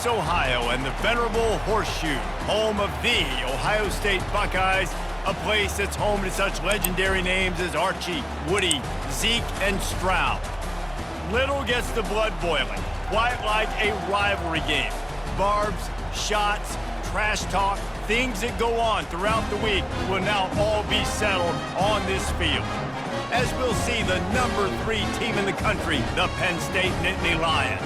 Columbus, Ohio, and the venerable Horseshoe, home of the Ohio State Buckeyes, a place that's home to such legendary names as Archie, Woody, Zeke, and Stroud. Little gets the blood boiling, quite like a rivalry game. Barbs, shots, trash talk, things that go on throughout the week will now all be settled on this field. As we'll see the number 3 team in the country, the Penn State Nittany Lions,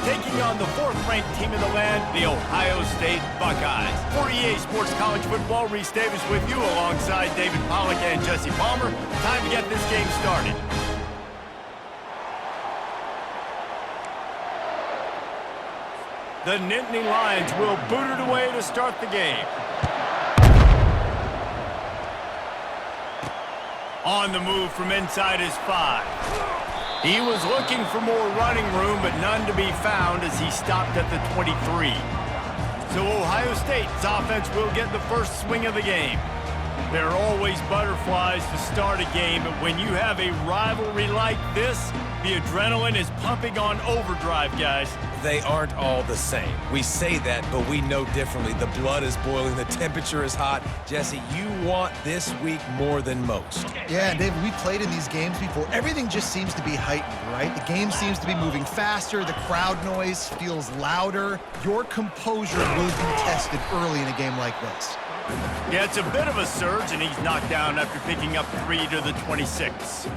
taking on the 4th-ranked team in the land, the Ohio State Buckeyes. For EA Sports College Football, Reese Davis with you alongside David Pollack and Jesse Palmer. Time to get this game started. The Nittany Lions will boot it away to start the game. On the move from inside his 5. He was looking for more running room, but none to be found as he stopped at the 23. So Ohio State's offense will get the first swing of the game. There are always butterflies to start a game, but when you have a rivalry like this, the adrenaline is pumping on overdrive, guys. They aren't all the same. We say that, but we know differently. The blood is boiling, the temperature is hot. Jesse, you want this week more than most. Yeah, David, we played in these games before. Everything just seems to be heightened, right? The game seems to be moving faster. The crowd noise feels louder. Your composure will be tested early in a game like this. Yeah, it's a bit of a surge, and he's knocked down after picking up 3 to the 26.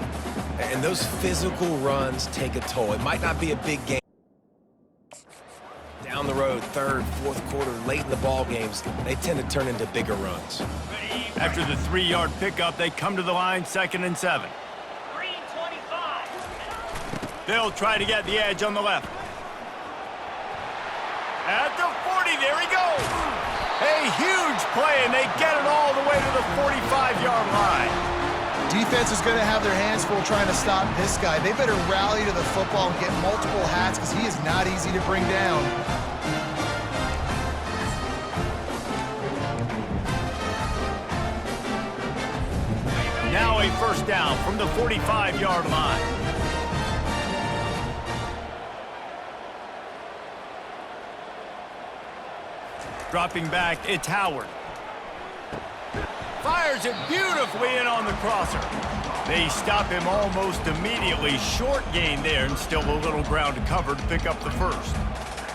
And those physical runs take a toll. It might not be a big game. Down the road, 3rd, 4th quarter, late in the ball games, they tend to turn into bigger runs. After the 3-yard pickup, they come to the line 2nd and 7. 3-25. They'll try to get the edge on the left. At the 40, there he goes. A huge play, and they get it all the way to the 45-yard line. Defense is going to have their hands full trying to stop this guy. They better rally to the football and get multiple hats because he is not easy to bring down. Now a first down from the 45-yard line. Dropping back, it's Howard. Fires it beautifully in on the crosser. They stop him almost immediately. Short gain there and still a little ground to cover to pick up the first.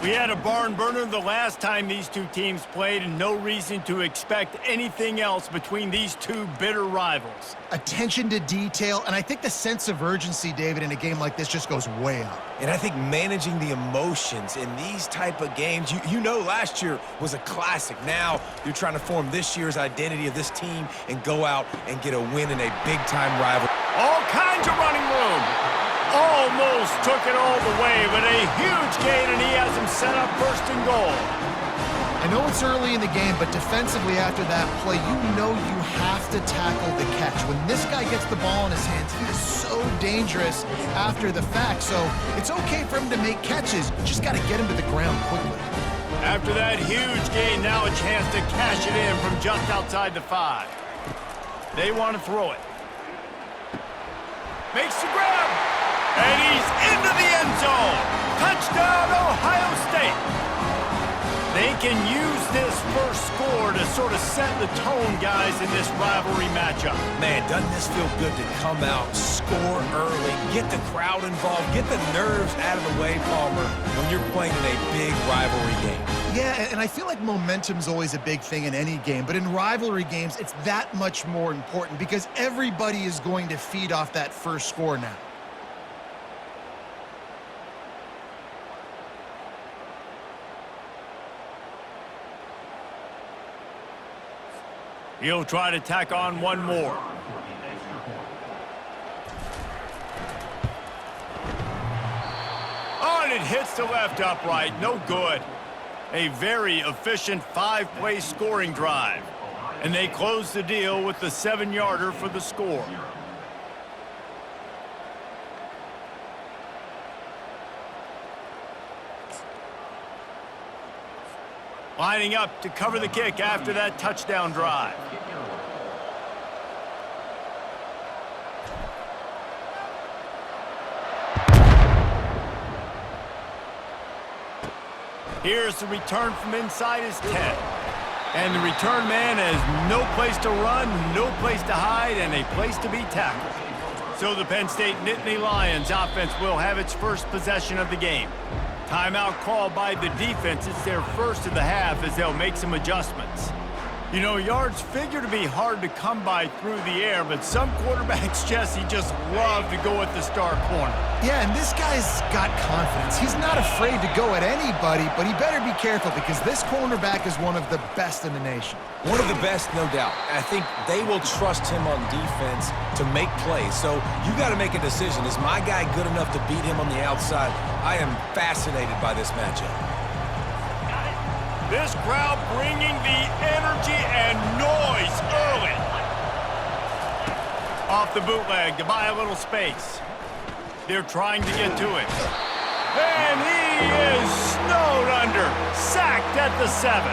We had a barn burner the last time these two teams played, and no reason to expect anything else between these two bitter rivals. Attention to detail, and I think the sense of urgency, David, in a game like this just goes way up. And I think managing the emotions in these type of games, you know last year was a classic. Now you're trying to form this year's identity of this team and go out and get a win in a big-time rival. All kinds of running room. Almost took it all the way, but a huge gain, and he has him set up 1st and goal. I know it's early in the game, but defensively after that play, you know you have to tackle the catch. When this guy gets the ball in his hands, he is so dangerous after the fact. So it's okay for him to make catches. You just got to get him to the ground quickly. After that huge gain, now a chance to cash it in from just outside the 5. They want to throw it. Makes the grab. And he's into the end zone. Touchdown, Ohio State. They can use this first score to sort of set the tone, guys, in this rivalry matchup. Man, doesn't this feel good to come out, score early, get the crowd involved, get the nerves out of the way, Palmer, when you're playing in a big rivalry game. Yeah, and I feel like momentum's always a big thing in any game, but in rivalry games, it's that much more important because everybody is going to feed off that first score now. He'll try to tack on one more. Oh, and it hits the left upright. No good. A very efficient 5-play scoring drive. And they close the deal with the 7-yarder for the score. Lining up to cover the kick after that touchdown drive. Here's the return from inside his 10. And the return man has no place to run, no place to hide, and a place to be tackled. So the Penn State Nittany Lions offense will have its first possession of the game. Timeout called by the defense. It's their first of the half as they'll make some adjustments. You know, yards figure to be hard to come by through the air, but some quarterbacks, Jesse, just love to go at the star corner. Yeah, and this guy's got confidence. He's not afraid to go at anybody, but he better be careful because this cornerback is one of the best in the nation. One of the best, no doubt. I think they will trust him on defense to make plays. So you got to make a decision. Is my guy good enough to beat him on the outside? I am fascinated by this matchup. This crowd bringing the energy and noise early. Off the bootleg to buy a little space. They're trying to get to it. And he is snowed under. Sacked at the 7.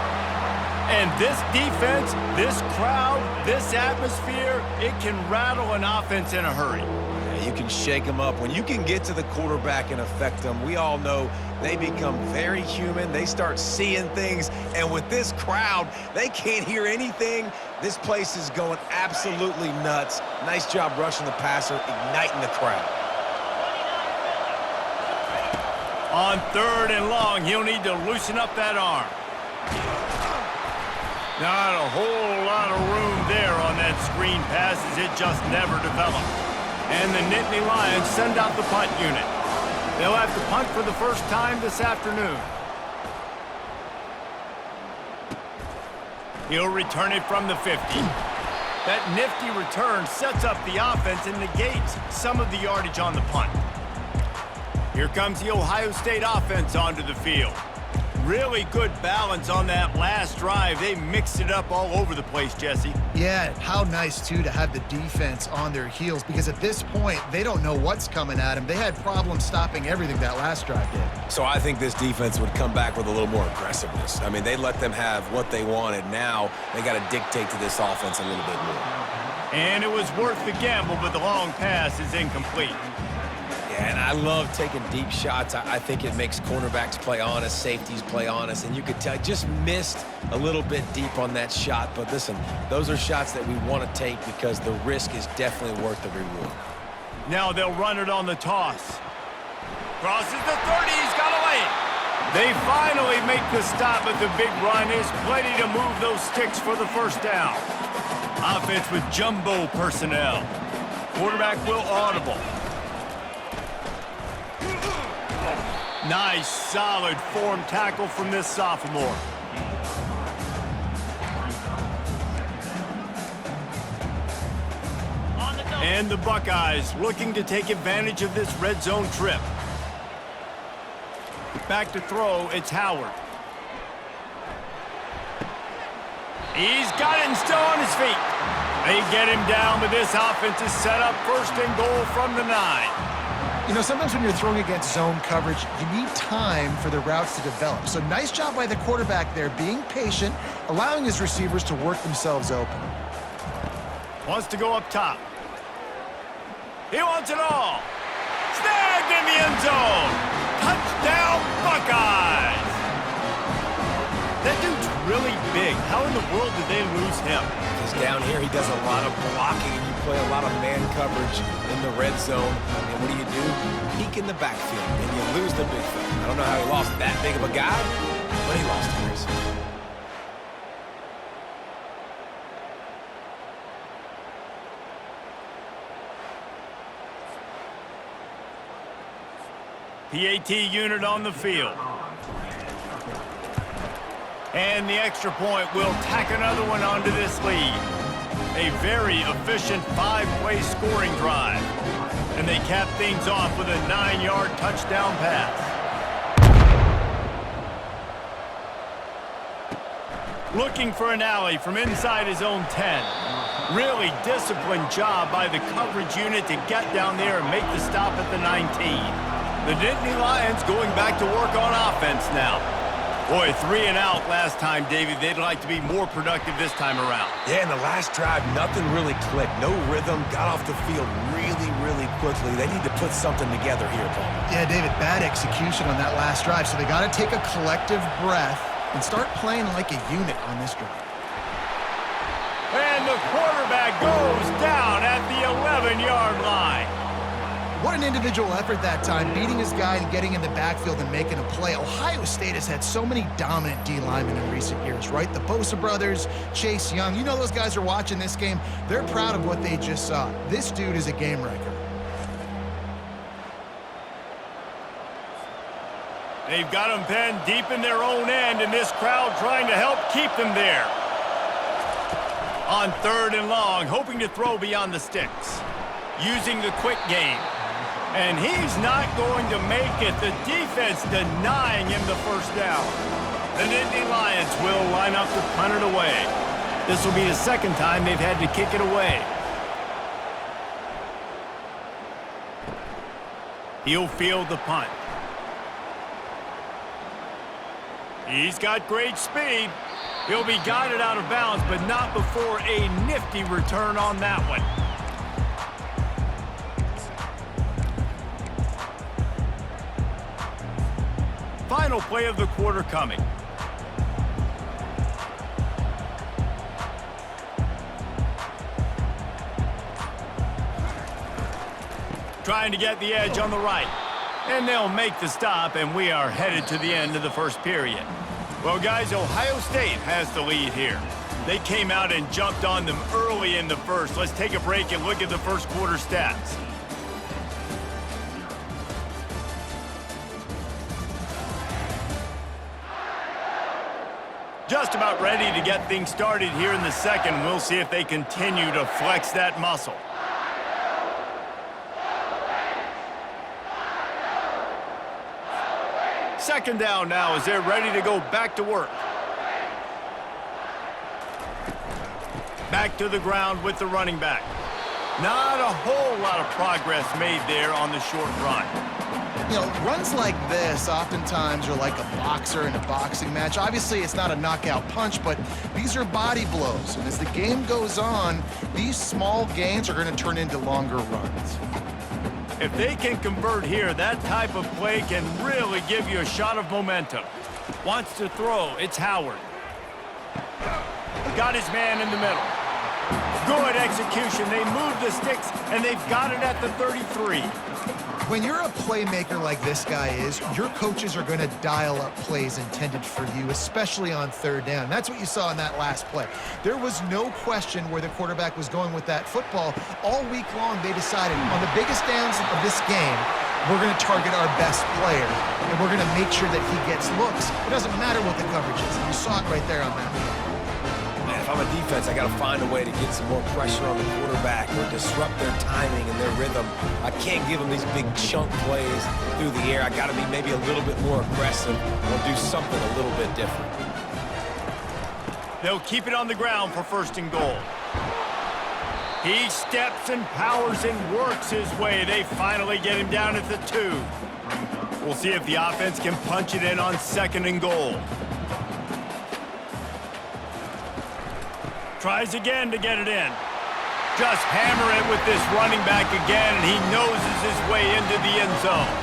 And this defense, this crowd, this atmosphere, it can rattle an offense in a hurry. You can shake them up. When you can get to the quarterback and affect them, we all know they become very human. They start seeing things. And with this crowd, they can't hear anything. This place is going absolutely nuts. Nice job rushing the passer, igniting the crowd. On 3rd and long, he'll need to loosen up that arm. Not a whole lot of room there on that screen pass as it just never developed. And the Nittany Lions send out the punt unit. They'll have to punt for the first time this afternoon. He'll return it from the 50. That nifty return sets up the offense and negates some of the yardage on the punt. Here comes the Ohio State offense onto the field. Really good balance on that last drive. They mixed it up all over the place, Jesse. Yeah, how nice, too, to have the defense on their heels because at this point, they don't know what's coming at them. They had problems stopping everything that last drive did. So I think this defense would come back with a little more aggressiveness. I mean, they let them have what they wanted. Now they got to dictate to this offense a little bit more. And it was worth the gamble, but the long pass is incomplete. Yeah, and I love taking deep shots. I think it makes cornerbacks play honest, safeties play honest, and you could tell just missed a little bit deep on that shot. But listen, those are shots that we want to take because the risk is definitely worth the reward. Now they'll run it on the toss. Crosses the 30, he's got away. They finally make the stop, but the big run is plenty to move those sticks for the first down. Offense with jumbo personnel. Quarterback will audible. Nice, solid form tackle from this sophomore. And the Buckeyes looking to take advantage of this red zone trip. Back to throw, it's Howard. He's got it and still on his feet. They get him down, but this offense is set up 1st and goal from the 9. You know, sometimes when you're throwing against zone coverage, you need time for the routes to develop. So nice job by the quarterback there, being patient, allowing his receivers to work themselves open. Wants to go up top. He wants it all. Snagged in the end zone. Touchdown, Buckeyes. That dude's really big. How in the world did they lose him? Because down here he does a lot of blocking and you play a lot of man coverage in the red zone. And what do? Peek in the backfield and you lose the big fella. I don't know how he lost that big of a guy, but he lost him recently. PAT unit on the field. And the extra point will tack another one onto this lead. A very efficient 5-play scoring drive. And they cap things off with a 9-yard touchdown pass. Looking for an alley from inside his own 10. Really disciplined job by the coverage unit to get down there and make the stop at the 19. The Nittany Lions going back to work on offense now. Boy, 3 and out last time, David. They'd like to be more productive this time around. Yeah, in the last drive, nothing really clicked. No rhythm, got off the field really quickly. They need to put something together here, Paul. Yeah, David, bad execution on that last drive, so they got to take a collective breath and start playing like a unit on this drive. And the quarterback goes down at the 11-yard line. What an individual effort that time, beating his guy and getting in the backfield and making a play. Ohio State has had so many dominant D linemen in recent years, right? The Bosa brothers, Chase Young. You know those guys are watching this game. They're proud of what they just saw. This dude is a game wrecker. They've got them, Penn, deep in their own end, and this crowd trying to help keep them there. On 3rd and long, hoping to throw beyond the sticks. Using the quick game. And he's not going to make it. The defense denying him the first down. The Nittany Lions will line up to punt it away. This will be the second time they've had to kick it away. He'll field the punt. He's got great speed. He'll be guided out of bounds, but not before a nifty return on that one. Final play of the quarter coming. Trying to get the edge on the right. And they'll make the stop, and we are headed to the end of the first period. Well, guys, Ohio State has the lead here. They came out and jumped on them early in the first. Let's take a break and look at the first quarter stats. Just about ready to get things started here in the second. We'll see if they continue to flex that muscle. Second down now as they're ready to go back to work. Back to the ground with the running back. Not a whole lot of progress made there on the short run. You know, runs like this oftentimes are like a boxer in a boxing match. Obviously, it's not a knockout punch, but these are body blows. And as the game goes on, these small gains are going to turn into longer runs. If they can convert here, that type of play can really give you a shot of momentum. Wants to throw. It's Howard. Got his man in the middle. Good execution. They move the sticks, and they've got it at the 33. When you're a playmaker like this guy is, your coaches are going to dial up plays intended for you, especially on 3rd down. That's what you saw in that last play. There was no question where the quarterback was going with that football. All week long, they decided on the biggest downs of this game, we're going to target our best player, and we're going to make sure that he gets looks. It doesn't matter what the coverage is. You saw it right there on that play. If I'm a defense, I got to find a way to get some more pressure on the quarterback or disrupt their timing and their rhythm. I can't give them these big chunk plays through the air. I got to be maybe a little bit more aggressive or do something a little bit different. They'll keep it on the ground for 1st and goal. He steps and powers and works his way. They finally get him down at the 2. We'll see if the offense can punch it in on 2nd and goal. Tries again to get it in. Just hammer it with this running back again, and he noses his way into the end zone.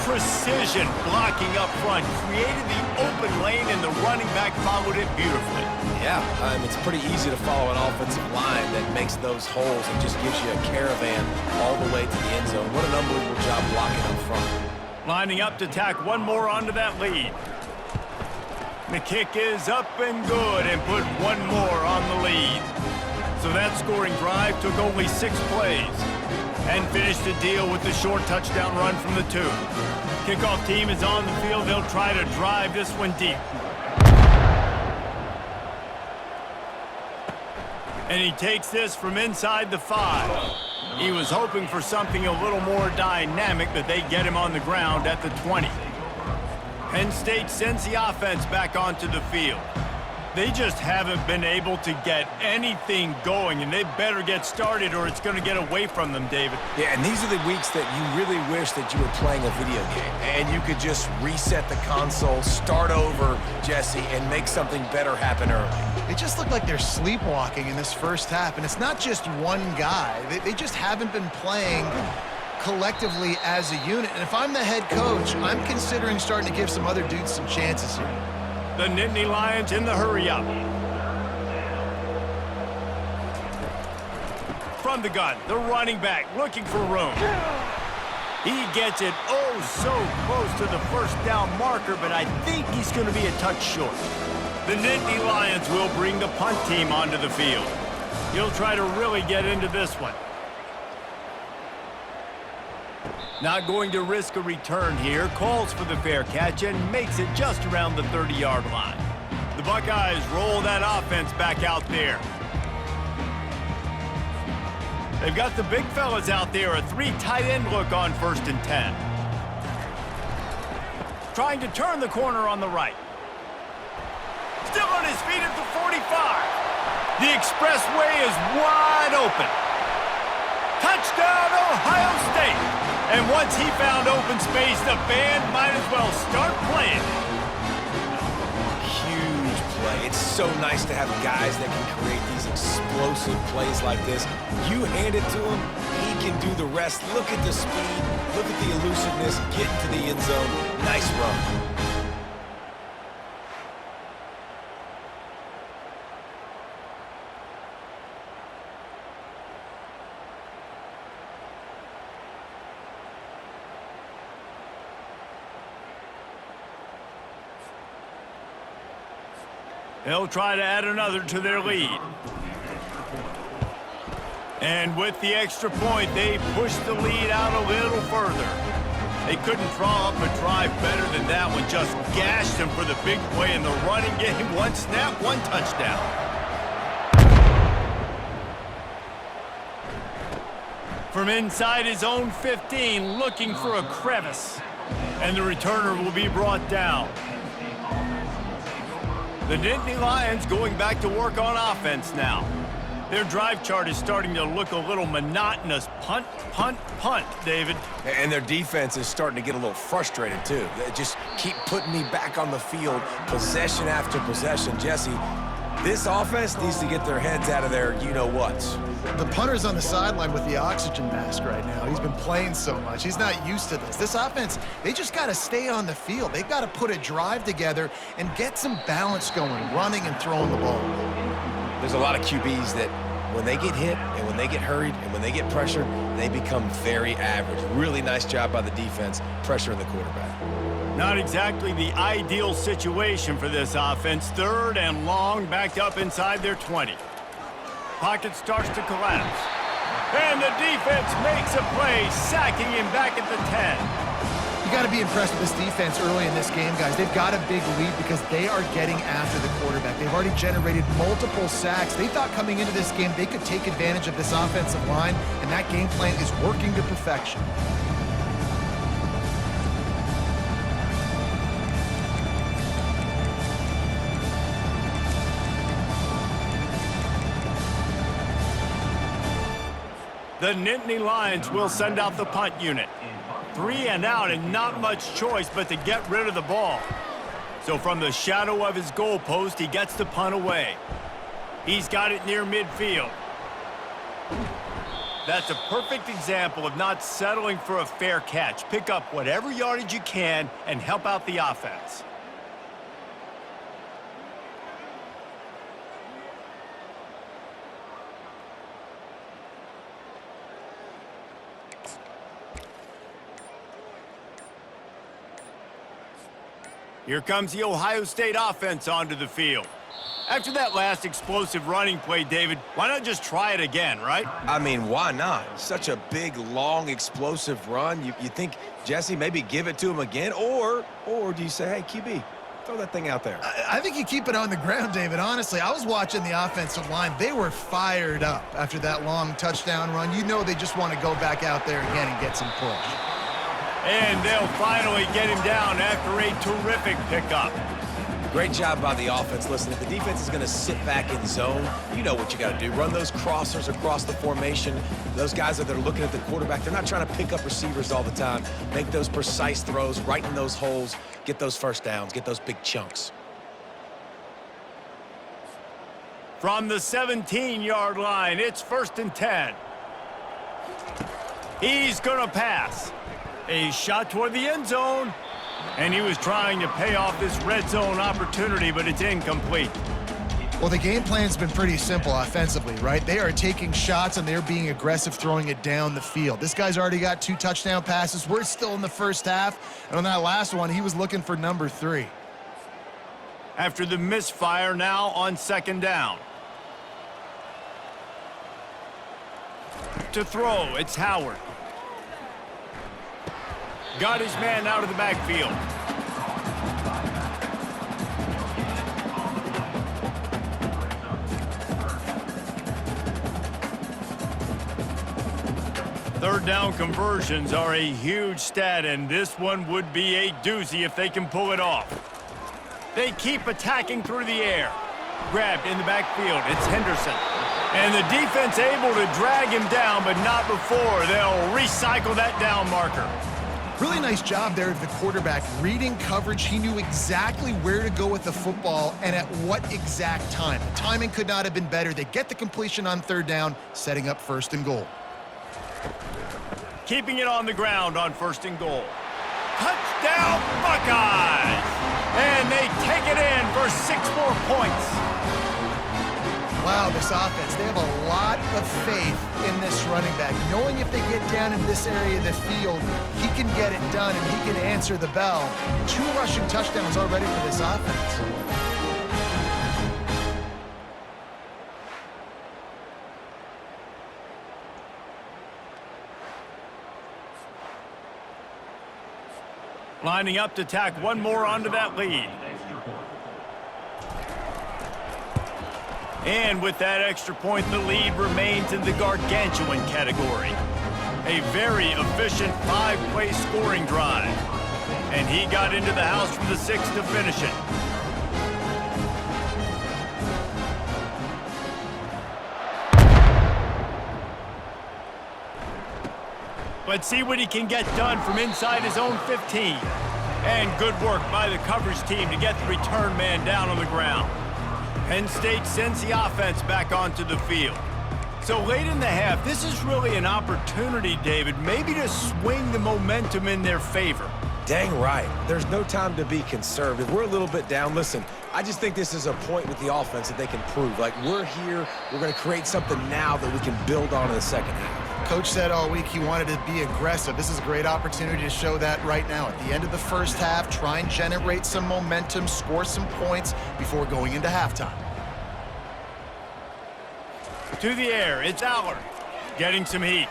Precision blocking up front, created the open lane, and the running back followed it beautifully. Yeah, it's pretty easy to follow an offensive line that makes those holes and just gives you a caravan all the way to the end zone. What an unbelievable job blocking up front. Lining up to tack one more onto that lead. The kick is up and good and put one more on the lead. So that scoring drive took only 6 plays and finished the deal with the short touchdown run from the 2. Kickoff team is on the field. They'll try to drive this one deep. And he takes this from inside the 5. He was hoping for something a little more dynamic, but they get him on the ground at the 20. Penn State sends the offense back onto the field. They just haven't been able to get anything going, and they better get started or it's going to get away from them, David. Yeah, and these are the weeks that you really wish that you were playing a video game and you could just reset the console, start over, Jesse, and make something better happen early. They just look like they're sleepwalking in this first half, and it's not just one guy. They just haven't been playing collectively as a unit. And if I'm the head coach, I'm considering starting to give some other dudes some chances here. The Nittany Lions in the hurry-up. From the gun, the running back looking for room. He gets it oh so close to the first down marker, but I think he's going to be a touch short. The Nittany Lions will bring the punt team onto the field. He'll try to really get into this one. Not going to risk a return here, calls for the fair catch and makes it just around the 30-yard line. The Buckeyes roll that offense back out there. They've got the big fellas out there, a 3 tight end look on 1st and 10. Trying to turn the corner on the right. Still on his feet at the 45. The expressway is wide open. Touchdown, Ohio State! And once he found open space, the band might as well start playing. Huge play. It's so nice to have guys that can create these explosive plays like this. You hand it to him, he can do the rest. Look at the speed, look at the elusiveness, get into the end zone. Nice run. They'll try to add another to their lead. And with the extra point, they push the lead out a little further. They couldn't draw up a drive better than that one. Just gashed them for the big play in the running game. One snap, one touchdown. From inside his own 15, looking for a crevice. And the returner will be brought down. The Nittany Lions going back to work on offense now. Their drive chart is starting to look a little monotonous. Punt, punt, punt, David. And their defense is starting to get a little frustrated, too. They just keep putting me back on the field, possession after possession. Jesse, this offense needs to get their heads out of their you-know-whats. The punter's on the sideline with the oxygen mask right now. He's been playing so much. He's not used to this. This offense, they just got to stay on the field. They've got to put a drive together and get some balance going, running and throwing the ball. There's a lot of QBs that when they get hit and when they get hurried and when they get pressured, they become very average. Really nice job by the defense, pressuring the quarterback. Not exactly the ideal situation for this offense. 3rd and long, backed up inside their 20. Pocket starts to collapse. And the defense makes a play, sacking him back at the 10. You got to be impressed with this defense early in this game, guys. They've got a big lead because they are getting after the quarterback. They've already generated multiple sacks. They thought coming into this game they could take advantage of this offensive line, and that game plan is working to perfection. The Nittany Lions will send out the punt unit. 3 and out and not much choice but to get rid of the ball. So from the shadow of his goalpost, he gets the punt away. He's got it near midfield. That's a perfect example of not settling for a fair catch. Pick up whatever yardage you can and help out the offense. Here comes the Ohio State offense onto the field. After that last explosive running play, David, why not just try it again, right? I mean, why not? Such a big, long, explosive run. You think, Jesse, maybe give it to him again? Or do you say, hey, QB, throw that thing out there? I think you keep it on the ground, David. Honestly, I was watching the offensive line. They were fired up after that long touchdown run. You know they just want to go back out there again and get some push. And they'll finally get him down after a terrific pickup. Great job by the offense. Listen, if the defense is going to sit back in zone, you know what you got to do. Run those crossers across the formation. Those guys that are looking at the quarterback, they're not trying to pick up receivers all the time. Make those precise throws, right in those holes, get those first downs, get those big chunks. From the 17-yard line, it's 1st and 10. He's going to pass. A shot toward the end zone. And he was trying to pay off this red zone opportunity, but it's incomplete. Well, the game plan's been pretty simple offensively, right? They are taking shots and they're being aggressive, throwing it down the field. This guy's already got 2 touchdown passes. We're still in the first half. And on that last one, he was looking for number 3. After the misfire, now on 2nd down. To throw, it's Howard. Got his man out of the backfield. Third down conversions are a huge stat, and this one would be a doozy if they can pull it off. They keep attacking through the air. Grabbed in the backfield, it's Henderson. And the defense able to drag him down, but not before they'll recycle that down marker. Really nice job there of the quarterback. Reading coverage, he knew exactly where to go with the football and at what exact time. The timing could not have been better. They get the completion on 3rd down, setting up 1st and goal. Keeping it on the ground on 1st and goal. Touchdown, Buckeyes! And they take it in for 6 more points. Wow, this offense, they have a lot of faith in this running back. Knowing if they get down in this area of the field, he can get it done and he can answer the bell. 2 rushing touchdowns already for this offense. Lining up to tack one more onto that lead. And with that extra point, the lead remains in the gargantuan category. A very efficient 5-play scoring drive. And he got into the house from the 6 to finish it. Let's see what he can get done from inside his own 15. And good work by the coverage team to get the return man down on the ground. Penn State sends the offense back onto the field. So late in the half, this is really an opportunity, David, maybe to swing the momentum in their favor. Dang right. There's no time to be conservative. We're a little bit down. Listen, I just think this is a point with the offense that they can prove. Like, we're here, we're going to create something now that we can build on in the second half. Coach said all week he wanted to be aggressive. This is a great opportunity to show that right now. At the end of the first half, try and generate some momentum, score some points before going into halftime. To the air, it's Aller, getting some heat.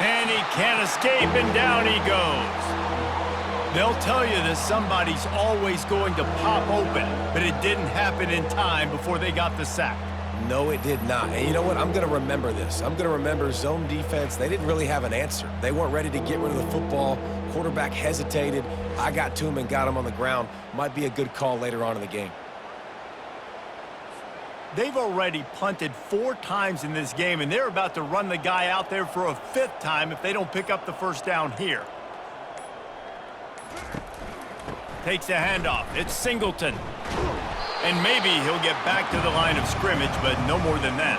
And he can't escape, and down he goes. They'll tell you that somebody's always going to pop open, but it didn't happen in time before they got the sack. No, it did not. And you know what? I'm going to remember this. I'm going to remember zone defense. They didn't really have an answer. They weren't ready to get rid of the football. Quarterback hesitated. I got to him and got him on the ground. Might be a good call later on in the game. They've already punted 4 times in this game, and they're about to run the guy out there for a 5th time if they don't pick up the first down here. Takes a handoff. It's Singleton. And maybe he'll get back to the line of scrimmage, but no more than that.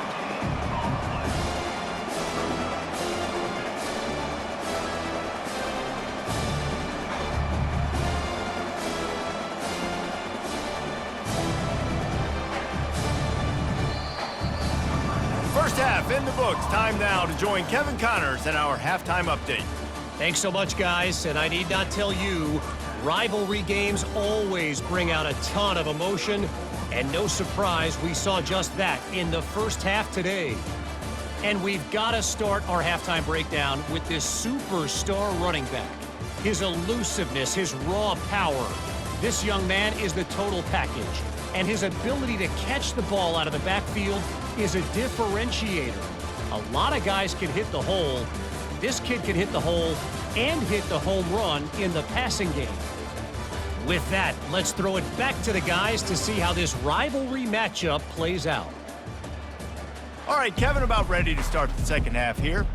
First half in the books. Time now to join Kevin Connors in our halftime update. Thanks so much, guys, and I need not tell you, rivalry games always bring out a ton of emotion, and no surprise, we saw just that in the first half today. And we've got to start our halftime breakdown with this superstar running back. His elusiveness, his raw power. This young man is the total package, and his ability to catch the ball out of the backfield is a differentiator. A lot of guys can hit the hole. This kid can hit the hole and hit the home run in the passing game. With that, let's throw it back to the guys to see how this rivalry matchup plays out. All right, Kevin, about ready to start the second half here.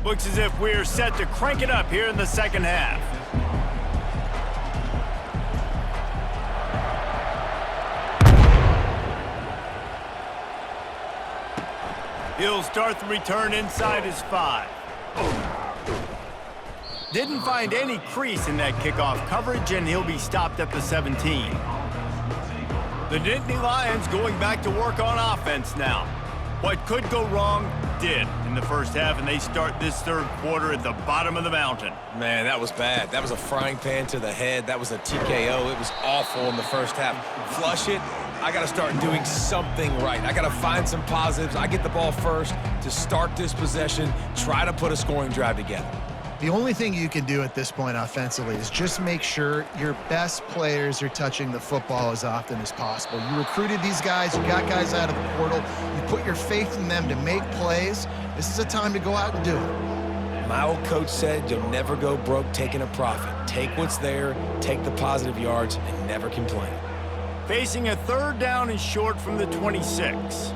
Looks as if we're set to crank it up here in the second half. He'll start the return inside his 5. Didn't find any crease in that kickoff coverage, and he'll be stopped at the 17. The Nittany Lions going back to work on offense now. What could go wrong did in the first half, and they start this third quarter at the bottom of the mountain. Man, that was bad. That was a frying pan to the head. That was a TKO. It was awful in the first half. Flush it. I got to start doing something right. I got to find some positives. I get the ball first to start this possession, try to put a scoring drive together. The only thing you can do at this point offensively is just make sure your best players are touching the football as often as possible. You recruited these guys, you got guys out of the portal, you put your faith in them to make plays. This is a time to go out and do it. My old coach said you'll never go broke taking a profit. Take what's there, take the positive yards, and never complain. Facing a third down and short from the 26.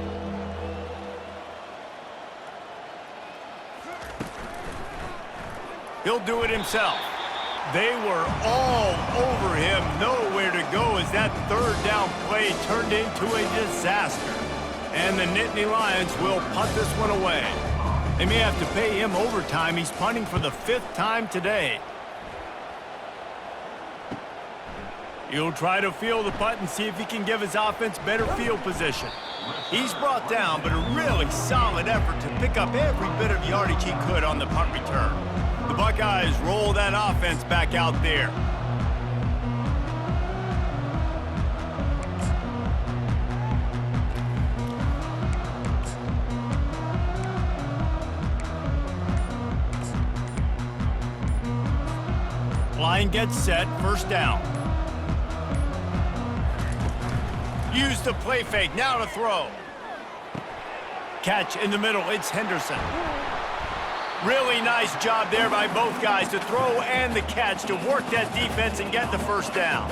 He'll do it himself. They were all over him, nowhere to go as that third down play turned into a disaster. And the Nittany Lions will punt this one away. They may have to pay him overtime. He's punting for the 5th time today. He'll try to field the punt and see if he can give his offense better field position. He's brought down, but a really solid effort to pick up every bit of yardage he could on the punt return. The Buckeyes roll that offense back out there. Line gets set, first down. Use the play fake, now to throw. Catch in the middle, it's Henderson. Really nice job there by both guys to throw and the catch to work that defense and get the first down.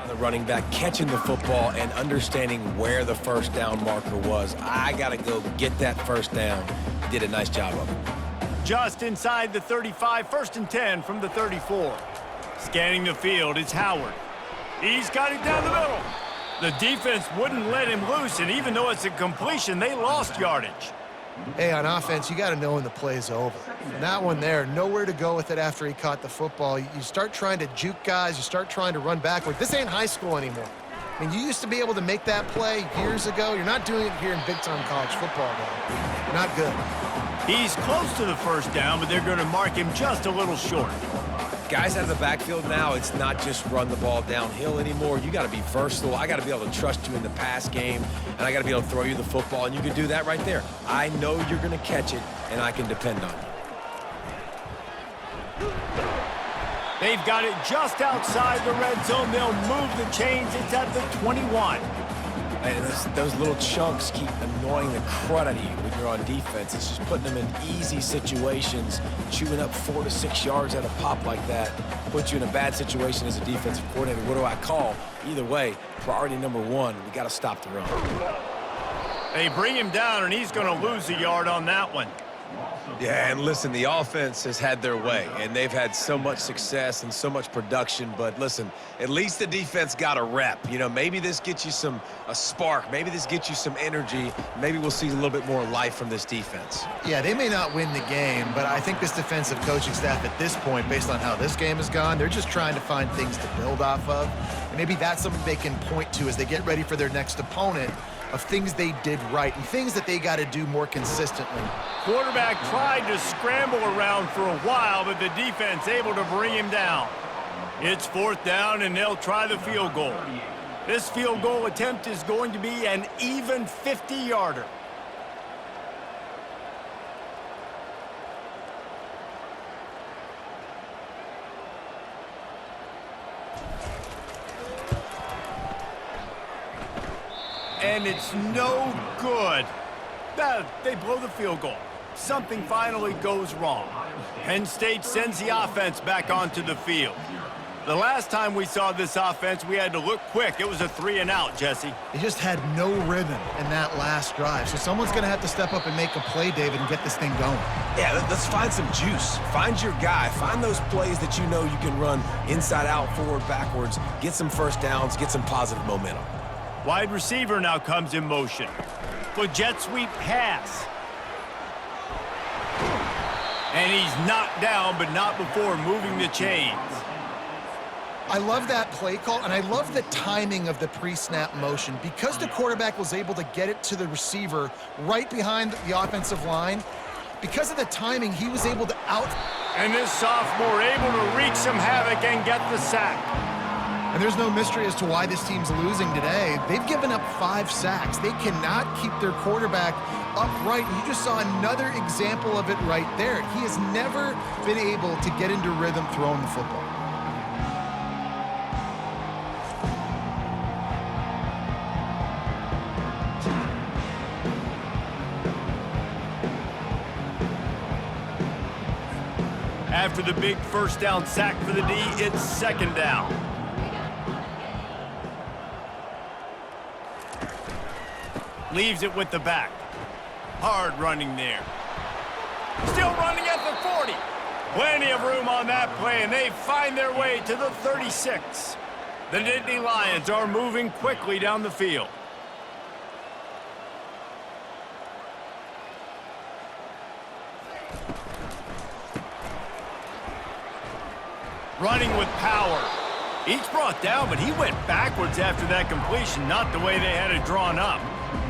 The running back catching the football and understanding where the first down marker was. I got to go get that first down. He did a nice job of it. Just inside the 35, first and 10 from the 34. Scanning the field, it's Howard. He's got it down the middle. The defense wouldn't let him loose, and even though it's a completion, they lost yardage. Hey, on offense, you got to know when the play's over. And that one there, nowhere to go with it after he caught the football. You start trying to juke guys. You start trying to run backward. This ain't high school anymore. I mean, you used to be able to make that play years ago. You're not doing it here in big-time college football, though. You're not good. He's close to the first down, but they're going to mark him just a little short. Guys out of the backfield now, it's not just run the ball downhill anymore. You got to be versatile. I got to be able to trust you in the pass game, and I got to be able to throw you the football, and you can do that right there. I know you're going to catch it, and I can depend on you. They've got it just outside the red zone. They'll move the chains. It's at the 21. And those little chunks keep annoying the crud out of you when you're on defense. It's just putting them in easy situations, chewing up 4 to 6 yards at a pop like that, puts you in a bad situation as a defensive coordinator. What do I call? Either way, priority number one, we got to stop the run. They bring him down, and he's going to lose a yard on that one. Yeah, and listen, the offense has had their way, and they've had so much success and so much production. But listen, at least the defense got a rep. You know, maybe this gets you a spark. Maybe this gets you some energy. Maybe we'll see a little bit more life from this defense. Yeah, they may not win the game, but I think this defensive coaching staff at this point, based on how this game has gone, they're just trying to find things to build off of. And maybe that's something they can point to as they get ready for their next opponent, of things they did right and things that they got to do more consistently. Quarterback tried to scramble around for a while, but the defense able to bring him down. It's fourth down, and they'll try the field goal. This field goal attempt is going to be an even 50-yarder. And it's no good. They blow the field goal. something finally goes wrong. Penn State sends the offense back onto the field. The last time we saw this offense, we had to look quick. It was a 3-and-out, Jesse. They just had no rhythm in that last drive. So someone's going to have to step up and make a play, David, and get this thing going. Yeah, let's find some juice. Find your guy. Find those plays that you know you can run inside out, forward, backwards. Get some first downs. Get some positive momentum. Wide receiver now comes in motion. With jet sweep pass. And he's knocked down, but not before moving the chains. I love that play call, and I love the timing of the pre-snap motion. Because the quarterback was able to get it to the receiver right behind the offensive line, because of the timing, he was able to And this sophomore able to wreak some havoc and get the sack. And there's no mystery as to why this team's losing today. They've given up 5 sacks. They cannot keep their quarterback upright. And you just saw another example of it right there. He has never been able to get into rhythm throwing the football. After the big first down sack for the D, it's second down. Leaves it with the back. Hard running there. Still running at the 40. Plenty of room on that play, and they find their way to the 36. The Nittany Lions are moving quickly down the field. Running with power. Each brought down, but he went backwards after that completion, not the way they had it drawn up.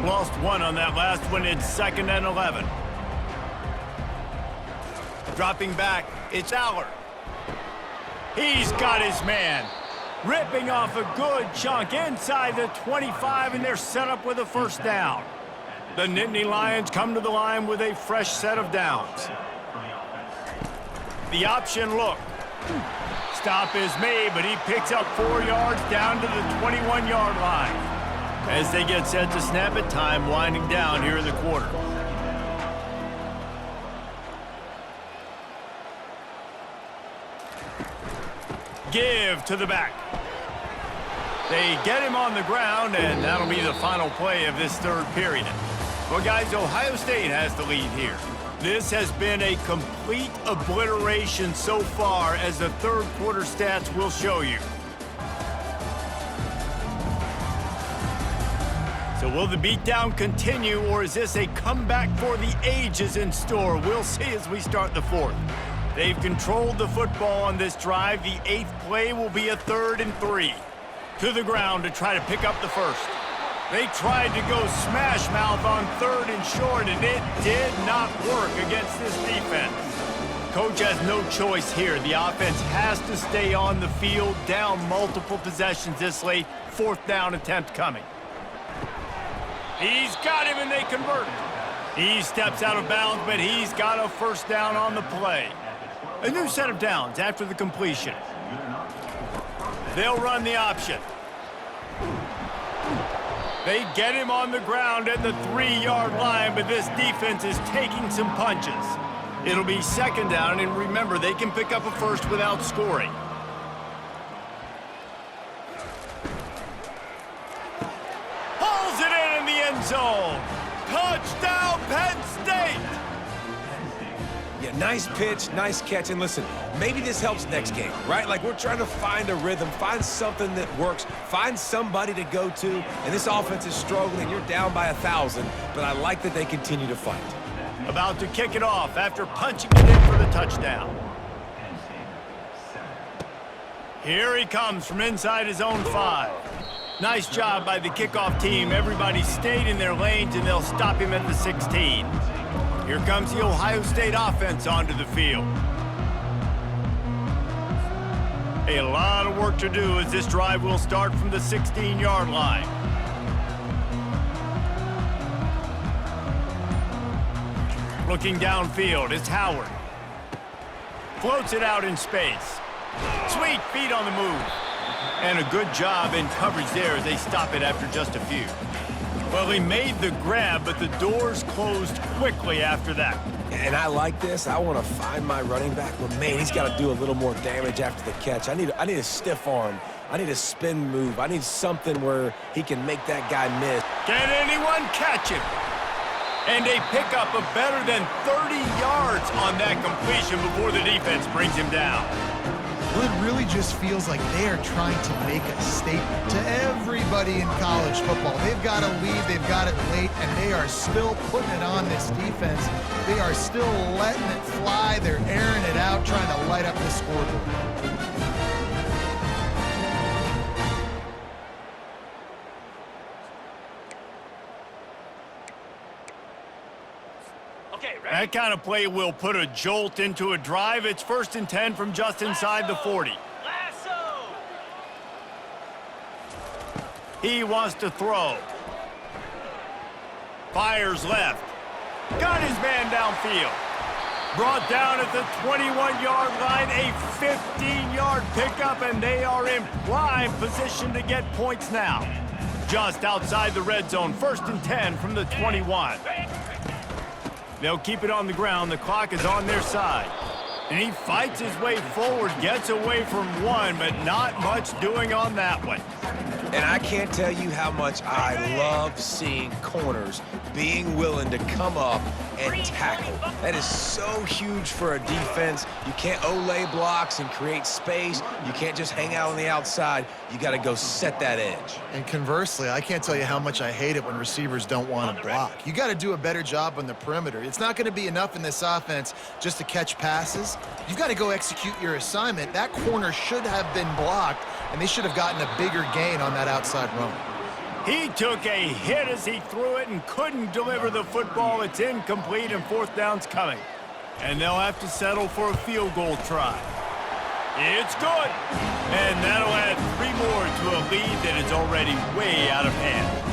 Lost one on that last one. It's 2nd and 11. Dropping back, it's Aller. He's got his man. Ripping off a good chunk inside the 25, and they're set up with a first down. The Nittany Lions come to the line with a fresh set of downs. The option look. Stop is made, but he picks up 4 yards down to the 21-yard line. As they get set to snap it, time winding down here in the quarter. Give to the back. They get him on the ground, and that'll be the final play of this third period. Well, guys, Ohio State has the lead here. This has been a complete obliteration so far, as the third quarter stats will show you. So will the beatdown continue, or is this a comeback for the ages in store? We'll see as we start the fourth. They've controlled the football on this drive. The 8th play will be a 3rd and 3. To the ground to try to pick up the first. They tried to go smash mouth on 3rd and short, and it did not work against this defense. Coach has no choice here. The offense has to stay on the field, down multiple possessions this late. 4th down attempt coming. He's got him, and they convert. He steps out of bounds, but he's got a first down on the play. A new set of downs after the completion. They'll run the option. They get him on the ground at the 3-yard line, but this defense is taking some punches. It'll be 2nd down, and remember, they can pick up a first without scoring. Pulls it in the end zone. Touchdown, Penn State! Yeah, nice pitch, nice catch. And listen, maybe this helps next game, right? Like, we're trying to find a rhythm, find something that works, find somebody to go to. And this offense is struggling. You're down by 1,000, but I like that they continue to fight. About to kick it off after punching it in for the touchdown. Here he comes from inside his own 5. Nice job by the kickoff team. Everybody stayed in their lanes, and they'll stop him at the 16. Here comes the Ohio State offense onto the field. A lot of work to do as this drive will start from the 16-yard line. Looking downfield, it's Howard. Floats it out in space. Sweet feet on the move. And a good job in coverage there as they stop it after just a few. Well, he made the grab, but the doors closed quickly after that. And I like this. I want to find my running back, but man, he's got to do a little more damage after the catch. I need a stiff arm. I need a spin move. I need something where he can make that guy miss. Can anyone catch him? And a pickup of better than 30 yards on that completion before the defense brings him down. Well, it really just feels like they are trying to make a statement to everybody in college football. They've got a lead, they've got it late, and they are still putting it on this defense. They are still letting it fly. They're airing it out, trying to light up the scoreboard. That kind of play will put a jolt into a drive. It's 1st and 10 from just inside the 40. He wants to throw. Fires left. Got his man downfield. Brought down at the 21-yard line, a 15-yard pickup, and they are in prime position to get points now. Just outside the red zone, 1st and 10 from the 21. They'll keep it on the ground. The clock is on their side. And he fights his way forward, gets away from one, but not much doing on that one. And I can't tell you how much I love seeing corners being willing to come up and tackle. That is so huge for a defense. You can't Olay blocks and create space. You can't just hang out on the outside. You got to go set that edge. And conversely, I can't tell you how much I hate it when receivers don't want to block. You got to do a better job on the perimeter. It's not going to be enough in this offense just to catch passes. You've got to go execute your assignment. That corner should have been blocked, and they should have gotten a bigger gain on that outside run. He took a hit as he threw it and couldn't deliver the football. It's incomplete and 4th down's coming. And they'll have to settle for a field goal try. It's good. And that'll add 3 more to a lead that is already way out of hand.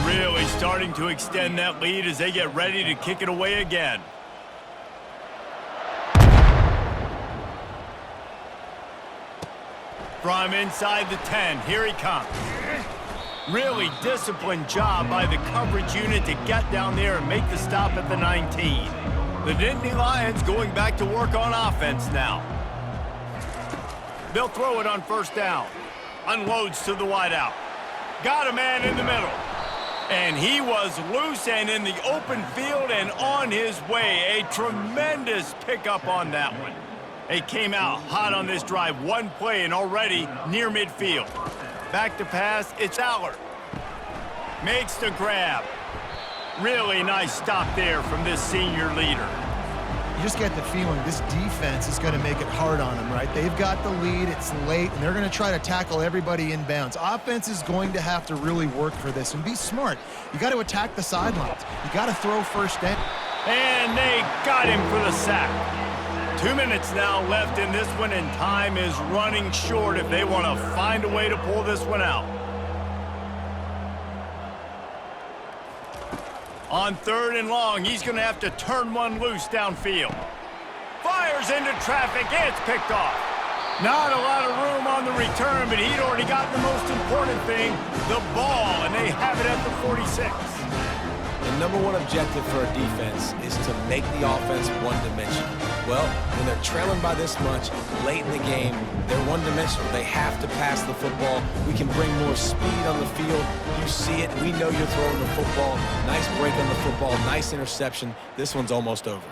Really starting to extend that lead as they get ready to kick it away again. From inside the 10, here he comes. Really disciplined job by the coverage unit to get down there and make the stop at the 19. The Nittany Lions going back to work on offense now. They'll throw it on 1st down. Unloads to the wideout. Got a man in the middle. And he was loose and in the open field and on his way. A tremendous pickup on that one. They came out hot on this drive. One play and already near midfield. Back to pass, it's Allard. Makes the grab. Really nice stop there from this senior leader. You just get the feeling this defense is going to make it hard on them, right? They've got the lead, it's late, and they're going to try to tackle everybody inbounds. Offense is going to have to really work for this and be smart. You got to attack the sidelines. You got to throw 1st down. And they got him for the sack. 2 minutes now left in this one, and time is running short if they want to find a way to pull this one out. On 3rd and long, he's going to have to turn one loose downfield. Fires into traffic, it's picked off. Not a lot of room on the return, but he'd already got the most important thing, the ball, and they have it at the 46. The #1 objective for a defense is to make the offense one-dimensional. Well, when they're trailing by this much late in the game, they're one-dimensional. They have to pass the football. We can bring more speed on the field. You see it. We know you're throwing the football. Nice break on the football. Nice interception. This one's almost over.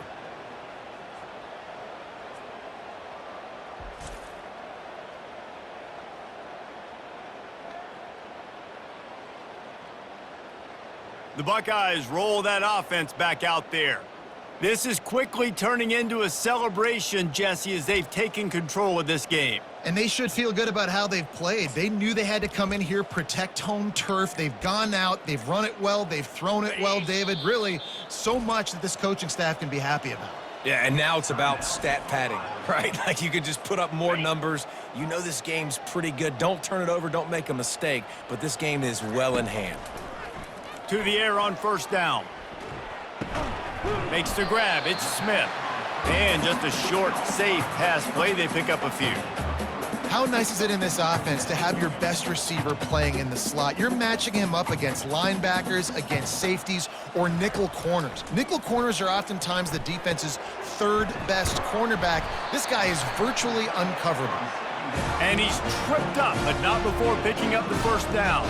The Buckeyes roll that offense back out there. This is quickly turning into a celebration, Jesse, as they've taken control of this game. And they should feel good about how they've played. They knew they had to come in here, protect home turf. They've gone out, they've run it well, they've thrown it well, David. Really, so much that this coaching staff can be happy about. Yeah, and now it's about stat padding, right? Like you could just put up more numbers. You know this game's pretty good. Don't turn it over, don't make a mistake, but this game is well in hand. to the air on first down. Makes the grab. It's Smith. And just a short, safe pass play. They pick up a few. How nice is it in this offense to have your best receiver playing in the slot? You're matching him up against linebackers, against safeties, or nickel corners. Nickel corners are oftentimes the defense's third best cornerback. This guy is virtually uncoverable. And he's tripped up, but not before picking up the first down.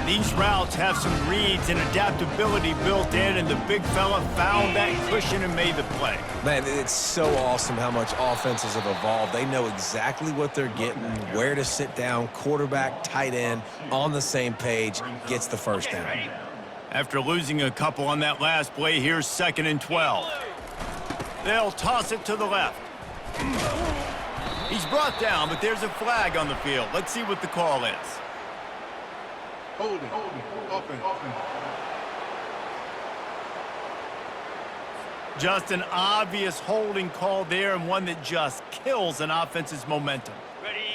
These routes have some reads and adaptability built in, and the big fella found that cushion and made the play. Man, it's so awesome how much offenses have evolved. They know exactly what they're getting, where to sit down, quarterback, tight end, on the same page, gets the first down. After losing a couple on that last play, here's 2nd and 12. They'll toss it to the left. He's brought down, but there's a flag on the field. Let's see what the call is. Holding. Open. Just an obvious holding call there, and one that just kills an offense's momentum.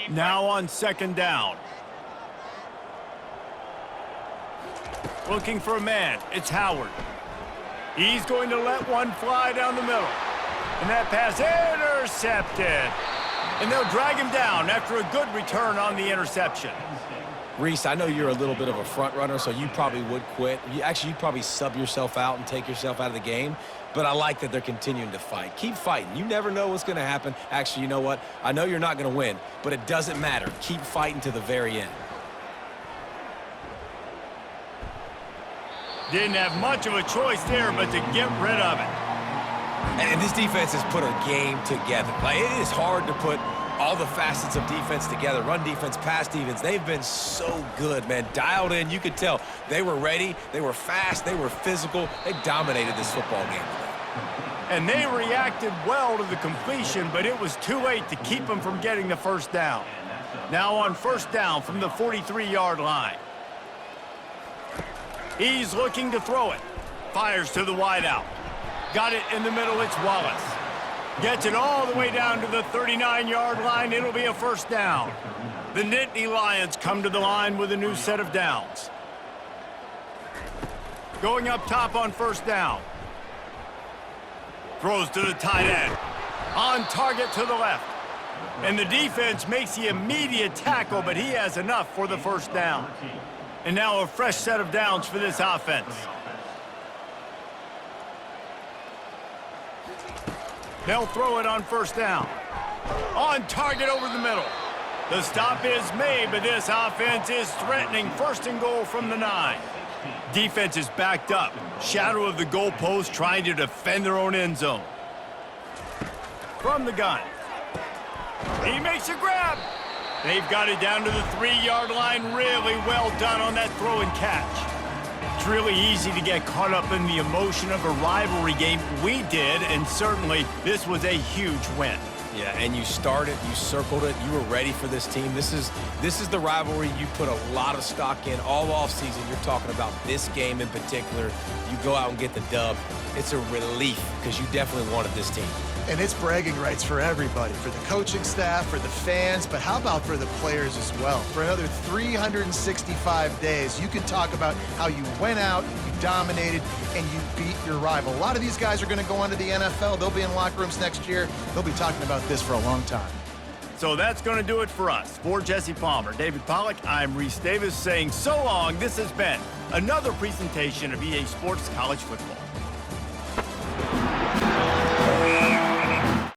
Now on 2nd down. Looking for a man. It's Howard. He's going to let one fly down the middle. And that pass intercepted. And they'll drag him down after a good return on the interception. Reese, I know you're a little bit of a front runner, so you probably would quit. You'd probably sub yourself out and take yourself out of the game. But I like that they're continuing to fight. Keep fighting. You never know what's going to happen. Actually, you know what? I know you're not going to win, but it doesn't matter. Keep fighting to the very end. Didn't have much of a choice there, but to get rid of it. And this defense has put a game together. Like, it is hard to put all the facets of defense together. Run defense, pass defense. They've been so good, man. Dialed in. You could tell they were ready. They were fast. They were physical. They dominated this football game today. And they reacted well to the completion, but it was too late to keep them from getting the first down. Now on first down from the 43-yard line. He's looking to throw it. Fires to the wideout. Got it in the middle. It's Wallace. Gets it all the way down to the 39-yard line. It'll be a first down. The Nittany Lions come to the line with a new set of downs. Going up top on first down. Throws to the tight end. On target to the left. And the defense makes the immediate tackle, but he has enough for the first down. And now a fresh set of downs for this offense. They'll throw it on first down. On target over the middle. The stop is made, but this offense is threatening 1st and goal from the 9. Defense is backed up. Shadow of the goalpost trying to defend their own end zone. From the gun. He makes a grab. They've got it down to the 3-yard line. Really well done on that throw and catch. It's really easy to get caught up in the emotion of a rivalry game. We did, and certainly this was a huge win. Yeah, and you started, you circled it, you were ready for this team. This is the rivalry you put a lot of stock in all offseason. You're talking about this game in particular. You go out and get the dub. It's a relief because you definitely wanted this team. And it's bragging rights for everybody, for the coaching staff, for the fans, but how about for the players as well? For another 365 days, you can talk about how you went out, you dominated, and you beat your rival. A lot of these guys are going to go on to the NFL. They'll be in locker rooms next year. They'll be talking about this for a long time. So that's going to do it for us. For Jesse Palmer, David Pollack, I'm Reese Davis saying so long. This has been another presentation of EA Sports College Football.